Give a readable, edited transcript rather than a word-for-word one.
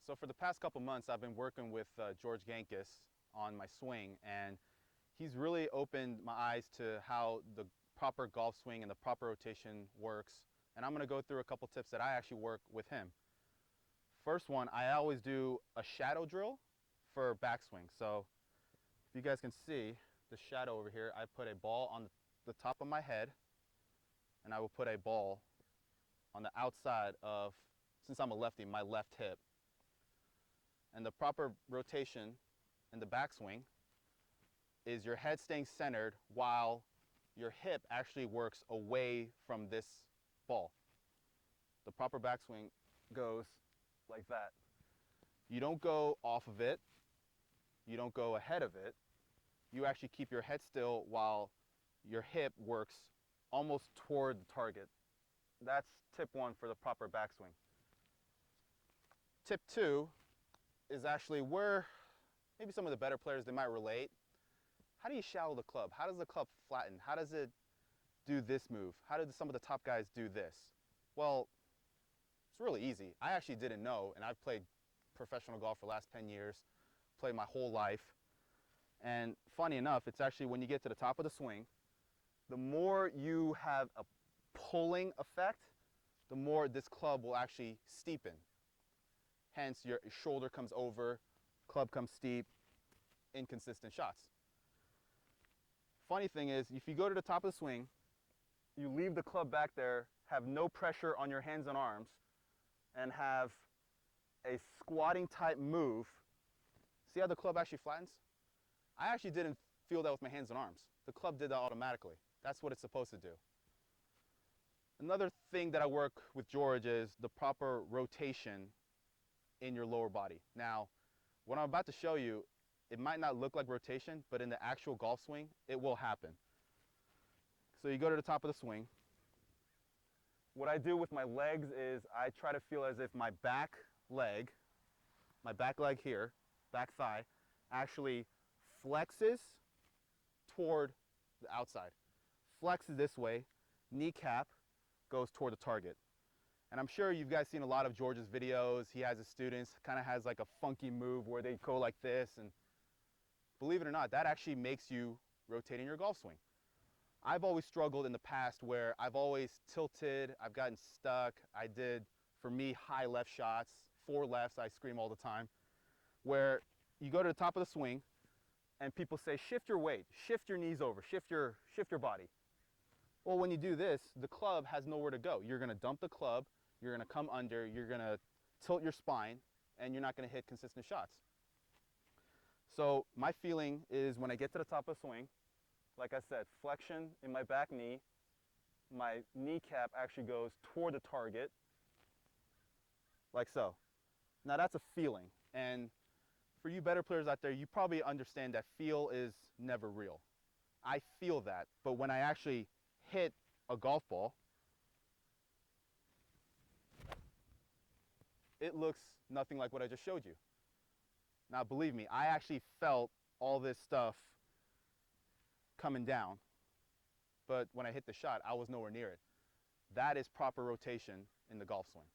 So for the past couple months, I've been working with George Gankis on my swing, and he's really opened my eyes to how the proper golf swing and the proper rotation works. And I'm going to go through a couple tips that I actually work with him. First one, I always do a shadow drill for backswing. So if you guys can see the shadow over here, I put a ball on the top of my head, and I will put a ball on the outside of, since I'm a lefty, my left hip. And the proper rotation in the backswing is your head staying centered while your hip actually works away from this ball. The proper backswing goes like that. You don't go off of it. You don't go ahead of it. You actually keep your head still while your hip works almost toward the target. That's tip one for the proper backswing. Tip two is actually where maybe some of the better players, they might relate. How do you shallow the club? How does the club flatten? How does it do this move? How did some of the top guys do this? Well, it's really easy. I actually didn't know, and I've played professional golf for the last 10 years, played my whole life. And funny enough, it's actually when you get to the top of the swing, the more you have a pulling effect, the more this club will actually steepen. Hence, your shoulder comes over, club comes steep, inconsistent shots. Funny thing is, if you go to the top of the swing, you leave the club back there, have no pressure on your hands and arms, and have a squatting type move, see how the club actually flattens? I actually didn't feel that with my hands and arms. The club did that automatically. That's what it's supposed to do. Another thing that I work with George is the proper rotation in your lower body. Now, what I'm about to show you, it might not look like rotation, but in the actual golf swing, it will happen. So you go to the top of the swing. What I do with my legs is I try to feel as if my back leg here, back thigh, actually flexes toward the outside. Flexes this way, kneecap goes toward the target. And I'm sure you've guys seen a lot of George's videos. He has his students, kind of has like a funky move where they go like this, and believe it or not, that actually makes you rotate in your golf swing. I've always struggled in the past where I've always tilted, I've gotten stuck. I did, for me, high left shots, 4 lefts, I scream all the time, where you go to the top of the swing and people say, shift your weight, shift your knees over, shift your body. Well, when you do this, the club has nowhere to go. You're gonna dump the club, you're gonna come under, you're gonna tilt your spine, and you're not gonna hit consistent shots. So my feeling is when I get to the top of the swing, like I said, flexion in my back knee, my kneecap actually goes toward the target, like so. Now that's a feeling, and for you better players out there, you probably understand that feel is never real. I feel that, but when I actually hit a golf ball, it looks nothing like what I just showed you. Now believe me, I actually felt all this stuff coming down, but when I hit the shot, I was nowhere near it. That is proper rotation in the golf swing.